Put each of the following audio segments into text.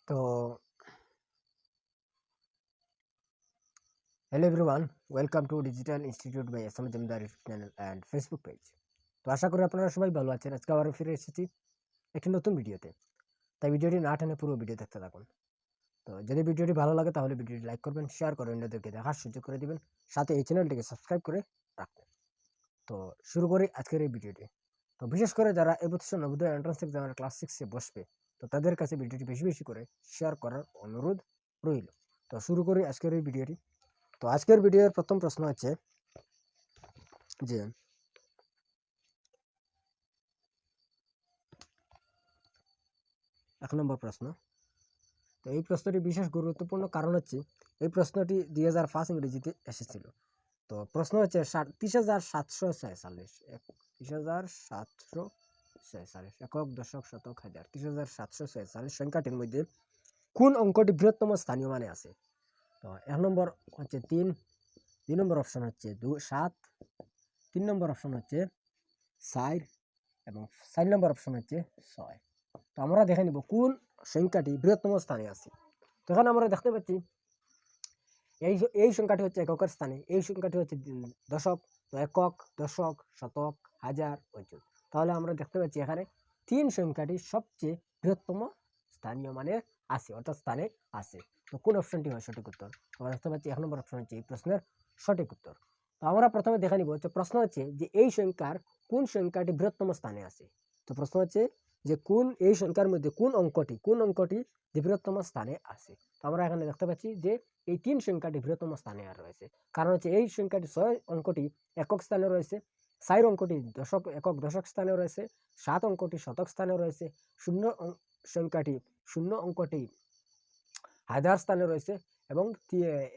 তো hello everyone, welcome to digital institute by S M Zamindar YouTube channel and Facebook page. তো আশা করি আপনারা সবাই ভালো আছেন। আজকে আবার ফিরে এসেছি একটি নতুন ভিডিওতে। তাই ভিডিওটি না টেনে পুরো ভিডিও দেখতে থাকুন। তো যদি ভিডিওটি ভালো লাগে তাহলে ভিডিওটি লাইক করবেন, শেয়ার করে অন্যদেরকে দেখার সুযোগ করে দিবেন, সাথে এই চ্যানেলটিকে সাবস্ক্রাইব করে রাখবেন। তো শুরু করি আজকের এই ভিডিওটি। তো বিশেষ করে যারা এবছর নবোদয় এন্ট্রান্স এক্সামের ক্লাস 6-এ বসবে, তো তাদের কাছে ভিডিওটি বেশি বেশি করে শেয়ার করার অনুরোধ রইল। তো শুরু করি আজকের এই ভিডিওটি। তো আজকের ভিডিওর প্রথম প্রশ্ন হচ্ছে যে 1 নম্বর প্রশ্ন। তো এই প্রশ্নটি বিশেষ গুরুত্বপূর্ণ কারণ হচ্ছে এই প্রশ্নটি 2005 ইংরেজিতে এসেছিল। তো প্রশ্ন হচ্ছে 30,746 30,746 একক দশক শতক হাজার 30,746 সংখ্যাটির মধ্যে কোন অঙ্কটি বৃহত্তম স্থানীয় মানে আছে? তো 1 নম্বর হচ্ছে 3, 2 নম্বর অপশন হচ্ছে 7, 3 নম্বর অপশন হচ্ছে 4 এবং 4 নম্বর অপশন হচ্ছে 6। তো আমরা দেখে নিব কোন সংখ্যাটি বৃহত্তম স্থানে আছে। তো এখানে আমরা দেখতে পাচ্ছি এই এই সংখ্যাটি হচ্ছে এককের স্থানে, এই সংখ্যাটি হচ্ছে দশক। তো একক, দশক, শতক, হাজার, অযুত। তাহলে আমরা দেখতে পাচ্ছি এখানে 3 সংখ্যাটি সবচেয়ে বৃহত্তম স্থানীয় মানে আছে, অর্থাৎ স্থানে আছে। তো কোন অপশনটি হয় সঠিক উত্তর? আমরা দেখতে পাচ্ছি 1 নম্বর অপশন হচ্ছে এই প্রশ্নের সঠিক উত্তর। তো আমরা প্রথমে দেখে নিব যে প্রশ্ন হচ্ছে যে এই সংখ্যার কোন সংখ্যাটি বৃহত্তম স্থানে আছে। তো প্রশ্ন হচ্ছে যে এই সংখ্যার মধ্যে কোন অঙ্কটি যে বৃহত্তম স্থানে আছে। তো আমরা এখানে দেখতে পাচ্ছি যে এই 3 সংখ্যাটি বৃহত্তম স্থানে আর রয়েছে। কারণ হচ্ছে এই সংখ্যাটি 6 অঙ্কটি একক স্থানে রয়েছে, 4 অঙ্কটি একক দশক স্থানে রয়েছে, 7 অঙ্কটি শতক স্থানে রয়েছে, সংখ্যাটি 0 অঙ্কটি হাজার স্থানে রয়েছে এবং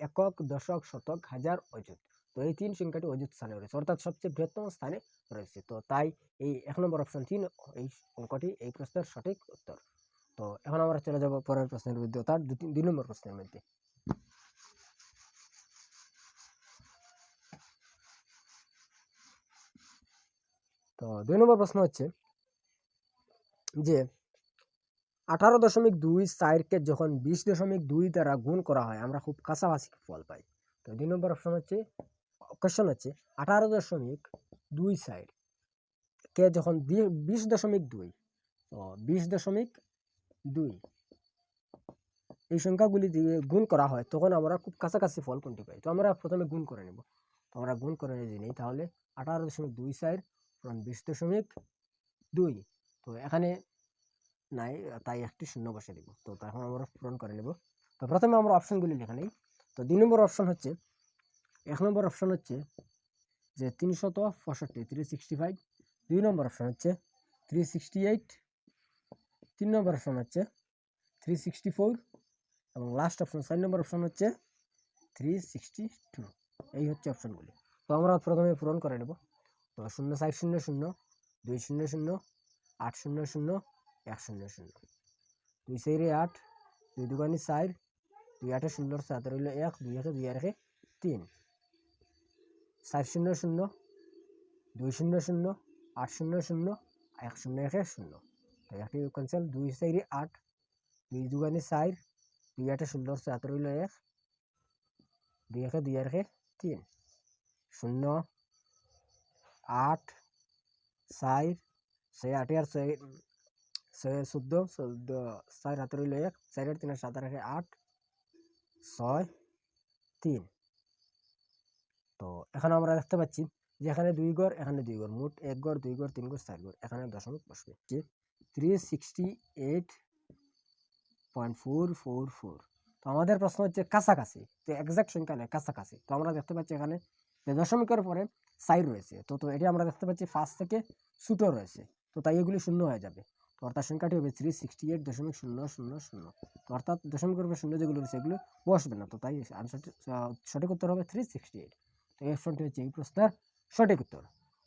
একক, দশক, শতক, হাজার, অযুত। তো এই 3 সংখ্যাটি অযুত স্থানে রয়েছে, অর্থাৎ সবচেয়ে বৃহত্তম স্থানে রয়েছে। তো তাই এই 1 নম্বর অপশন 3 এই অঙ্কটি এই প্রশ্নের সঠিক উত্তর। তো এখন আমরা চলে যাব পরের প্রশ্নের মধ্যে, অর্থাৎ 2 নম্বর প্রশ্নের মধ্যে। তো 2 নম্বর প্রশ্ন হচ্ছে যে 18.24 যখন 20.2 দ্বারা গুণ করা হয় আমরা খুব কাছাকাছি ফল পাই। তো 2 নম্বর অপশন হচ্ছে, কোশ্চেন হচ্ছে 18.24 কে যখন 20.2, তো 20.2 এই সংখ্যাগুলি দিয়ে গুণ করা হয় তখন আমরা খুব কাছাকাছি ফল কোনটি পাই। তো আমরা প্রথমে গুণ করে নেব। তো আমরা গুণ করে নিই, তাহলে 18.24 পূরণ 20.2। তো এখানে নাই, তাই একটি শূন্য বসে দিব। তো এখন আমরা পূরণ করে নেব। তো প্রথমে আমরা অপশনগুলি লিখে নিই। তো 2 নম্বর অপশন হচ্ছে, 1 নম্বর অপশন হচ্ছে যে 365, 365। 2 নম্বর অপশন হচ্ছে 368। 3 নম্বর অপশন হচ্ছে 364 এবং লাস্ট অপশন 4 নম্বর অপশন হচ্ছে 362। এই হচ্ছে অপশনগুলি। তো আমরা প্রথমে পূরণ করে নেব। তো 0, 4, 0, 0, 2, 0, 0, 8, 0, 0, 1, 0, 0, 2 4 8, 2 2 4, 2 8 16 7 রইল 1, 2 1 2 1 3, 4 0 0, 2 0 0, 8 0 0, 1 0 1 0। তো একটি ক্যান্সেল, 2 4 8, 2 2 4, 2 8 16 7 রইল 1, 2 1 2 1 3, 0 8 4, 6 8 আর 6 14, 4 হাতে রইল 1, 4 আর 3 7 আর 8, 6 3। তো এখন আমরা দেখতে পাচ্ছি যে এখানে 2 ঘর, এখানে 2 ঘর, মোট 1 ঘর, 2 ঘর, 3 ঘর, 4 ঘর, এখানে দশমিক বসবে। 368.444। তো আমাদের প্রশ্ন হচ্ছে কাছাকাছি, তো এক্সাক্ট সংখ্যা নয়, কাছাকাছি। তো আমরা দেখতে পাচ্ছি এখানে যে দশমিকের পরে 4 রয়েছে। তো এটি আমরা দেখতে পাচ্ছি 5 থেকে ছোট রয়েছে, তো তাই এগুলি শূন্য হয়ে যাবে। তো অর্থাৎ সংখ্যাটি হবে 368.000। তো অর্থাৎ দশমিকের উপরে শূন্য যেগুলো রয়েছে এগুলো বসবে না। তো তাই আনসারটি সঠিক উত্তর হবে 368। তো এই অপশনটি হচ্ছে এই প্রশ্নের সঠিক উত্তর।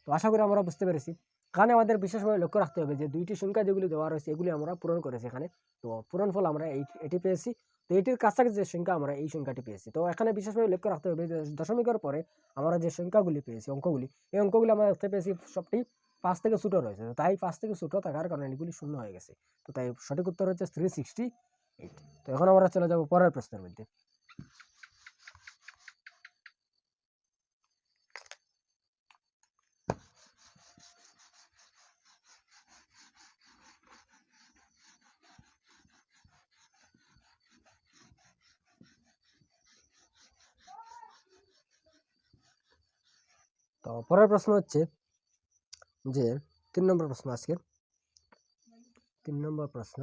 তো আশা করি আমরা বুঝতে পেরেছি। এখানে আমাদের বিশেষভাবে লক্ষ্য রাখতে হবে যে দুইটি সংখ্যা যেগুলি দেওয়া রয়েছে এগুলি আমরা পূরণ করেছি এখানে। তো পূরণ ফল আমরা এটি পেয়েছি। তো এটির কাছাকাছি যে সংখ্যা আমরা এই সংখ্যাটি পেয়েছি। তো এখানে বিশেষভাবে লক্ষ্য রাখতে হবে যে দশমিকের পরে আমরা যে সংখ্যাগুলি পেয়েছি, এই অঙ্কগুলি আমরা দেখতে পেয়েছি সবটি 5 থেকে ছোট রয়েছে। তাই 5 থেকে ছোট থাকার কারণে এগুলি শূন্য হয়ে গেছে। তো তাই সঠিক উত্তর হচ্ছে 368। এইট। তো এখন আমরা চলে যাব পরের প্রশ্নের মধ্যে। তো পরের প্রশ্ন হচ্ছে যে 3 নম্বর প্রশ্ন আজকে। 3 নম্বর প্রশ্ন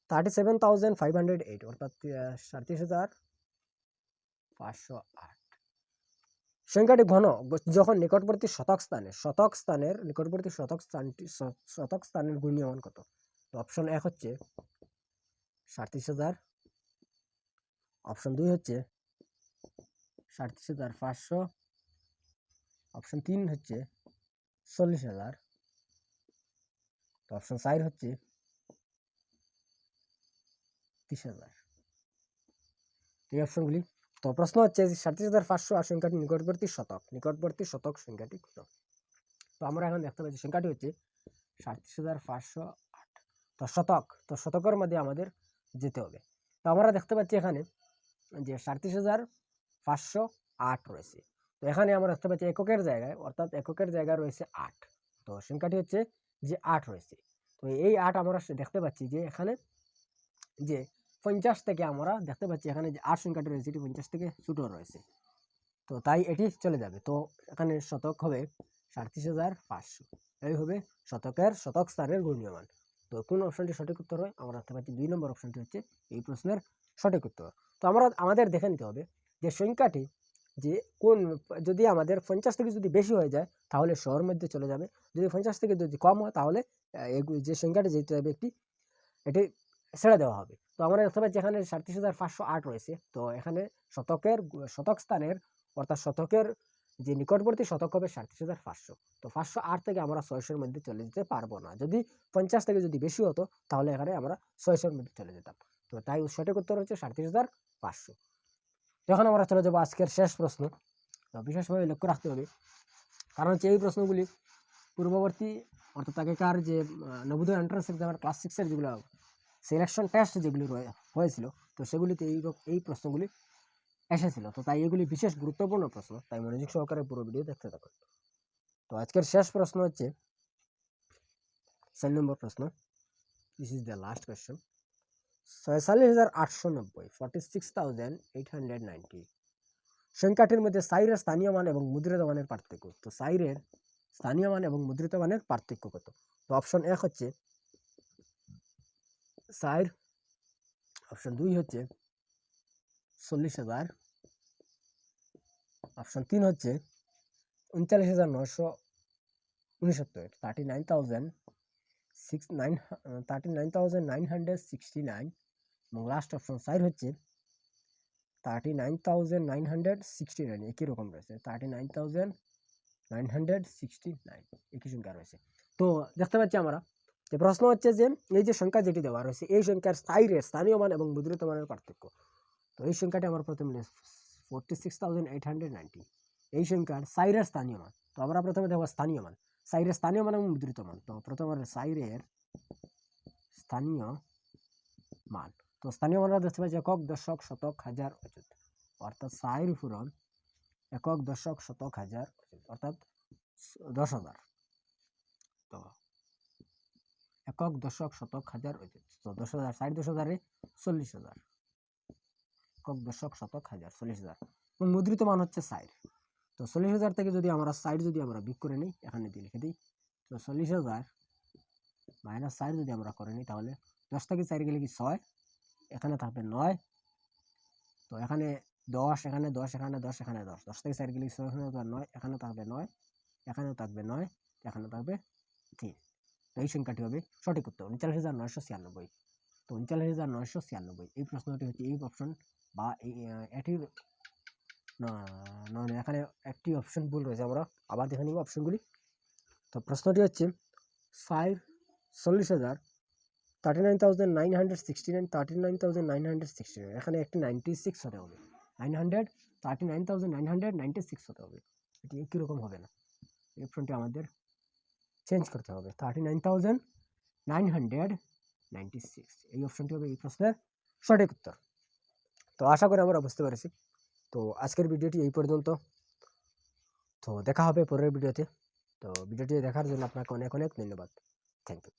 37,508 অর্থাৎ 37,508 সংখ্যাটি ঘন যখন নিকটবর্তী শতক স্থানের নিকটবর্তী শতক স্থানের গুণনীয়মান কত? তো অপশন 1 হচ্ছে 37,000, অপশন 2 হচ্ছে 37,500, অপশন 3 হচ্ছে 40,000, তো অপশন 4 হচ্ছে 30,000। এই অপশনগুলি। তো প্রশ্ন হচ্ছে যে 37,508 সংখ্যাটি নিকটবর্তী শতক সংখ্যাটি কত? তো আমরা এখন দেখতে পাচ্ছি সংখ্যাটি হচ্ছে 37,508। তো শতকের মধ্যে আমাদের যেতে হবে। তো আমরা দেখতে পাচ্ছি এখানে যে 37,508 রয়েছে। তো এখানে আমরা দেখতে পাচ্ছি এককের জায়গায়, অর্থাৎ এককের জায়গায় রয়েছে 8। তো সংখ্যাটি হচ্ছে যে 8 রয়েছে। তো এই 8 আমরা দেখতে পাচ্ছি যে এখানে যে 50 থেকে আমরা দেখতে পাচ্ছি এখানে যে 8 সংখ্যাটি রয়েছে এটি 50 থেকে ছোট রয়েছে। তো তাই এটি চলে যাবে। তো এখানে শতক হবে 37,500। এই হবে শতক স্থানের গুণনীয়মান। তো কোন অপশনটি সঠিক উত্তর হয়? আমরা দেখতে পাচ্ছি 2 নম্বর অপশনটি হচ্ছে এই প্রশ্নের সঠিক উত্তর। তো আমাদের দেখে নিতে হবে যে সংখ্যাটি যে কোন, যদি আমাদের 50 থেকে যদি বেশি হয়ে যায় তাহলে শহর মধ্যে চলে যাবে, যদি 50 থেকে যদি কম হয় তাহলে যে সংখ্যাটি যেতে হবে এটি ছেড়ে দেওয়া হবে। তো আমরা দেখতে পাচ্ছি এখানে 37,508 রয়েছে। তো এখানে শতক স্থানের অর্থাৎ শতকের যে নিকটবর্তী শতক হবে 37,500। তো 508 থেকে আমরা 600-এর মধ্যে চলে যেতে পারবো না। যদি 50 থেকে যদি বেশি হতো তাহলে এখানে আমরা 600-এর মধ্যে চলে যেতাম। তো তাই সঠিক উত্তর হচ্ছে 37,500। এখন আমরা চলে যাবো আজকের শেষ প্রশ্ন। তো বিশেষভাবে লক্ষ্য রাখতে হবে, কারণ হচ্ছে এই প্রশ্নগুলি পূর্ববর্তী অর্থাৎ আগেকার যে নবোদয় এন্ট্রান্স এক্সামের ক্লাস 6-এর যেগুলো সিলেকশন টেস্ট যেগুলি হয়েছিল, তো সেগুলিতে এই প্রশ্নগুলি এসেছিল। তো তাই এগুলি বিশেষ গুরুত্বপূর্ণ প্রশ্ন, তাই মনোযোগ সহকারে পুরো ভিডিও দেখতে থাকুন। তো আজকের শেষ প্রশ্ন হচ্ছে 4 নম্বর প্রশ্ন। This is the last question. 46,890 46,890 সংখ্যাটির মধ্যে সাইরের স্থানীয় মান এবং মুদ্রিত মানের পার্থক্য। তো সাইরের স্থানীয় মান এবং মুদ্রিত মানের পার্থক্য কত? তো অপশন 1 হচ্ছে 4, অপশন 2 হচ্ছে 40,000, অপশন 3 হচ্ছে 39,969 39,969 এবং লাস্ট অপশন 4 হচ্ছে 39,969। একই রকম রয়েছে, 39,969 একই সংখ্যা রয়েছে। তো দেখতে পাচ্ছি আমরা যে প্রশ্ন হচ্ছে যে এই যে সংখ্যা যেটি দেওয়া রয়েছে এই সংখ্যার স্থানীয় মান এবং মুদ্রিত মানের পার্থক্য। তো এই সংখ্যাটি আমরা প্রথমে 46,890 এই সংখ্যার সাইরের স্থানীয় মান। তো আমরা প্রথমে দেখব স্থানীয় মান, সাইরের স্থানীয় মান এবং মুদ্রিত মান। তো প্রথমে সাইরের স্থানীয় মান। তো স্থানীয় মান দেখতে পাচ্ছি একক, দশক, শতক, হাজার, অযুত। অর্থাৎ সাইর পূরণ একক, দশক, শতক, হাজার, অর্থাৎ 10,000। তো একক, দশক, শতক, হাজার, অযুত। তো 10,000 সাইর 10,000-এ 40,000। একক, দশক, শতক, হাজার, 40,000 এবং মুদ্রিত মান হচ্ছে সাইর। তো 40,000 থেকে যদি আমরা সাইড যদি আমরা বিয়োগ করে নিই, এখানে দিয়ে লিখে দিই। তো 40,000 মাইনাস সাইড যদি আমরা করে নিই তাহলে 10 থেকে 4 গেলে কি 6, এখানে থাকবে 9। তো এখানে 10, এখানে 10, এখানে 10, এখানে 10, 10 থেকে 4 গেলে 6, এখানে 9, এখানে থাকবে 9, এখানেও থাকবে 9, এখানে থাকবে 3। তো এই সংখ্যাটি হবে সঠিক উত্তর 39,996। তো 39,996 এই প্রশ্নটি হচ্ছে এই অপশন বা এটির না, এখানে একটি অপশন ভুল রয়েছে, আমরা আবার দেখে নিব অপশনগুলি। তো প্রশ্নটি হচ্ছে 40,000 39,969 39,969, এখানে একটি 96 হতে হবে, 39,996 হতে হবে। এটি একই রকম হবে না, এই অপশনটি আমাদের চেঞ্জ করতে হবে। 39,969 96। এই অপশনটি হবে এই প্রশ্নের সঠিক উত্তর। তো আশা করি আমরা বুঝতে পেরেছি। তো আজকের ভিডিওটি এই পর্যন্ত। তো দেখা হবে পরের ভিডিওতে। তো ভিডিওটি দেখার জন্য আপনাকে অনেক অনেক ধন্যবাদ। Thank you.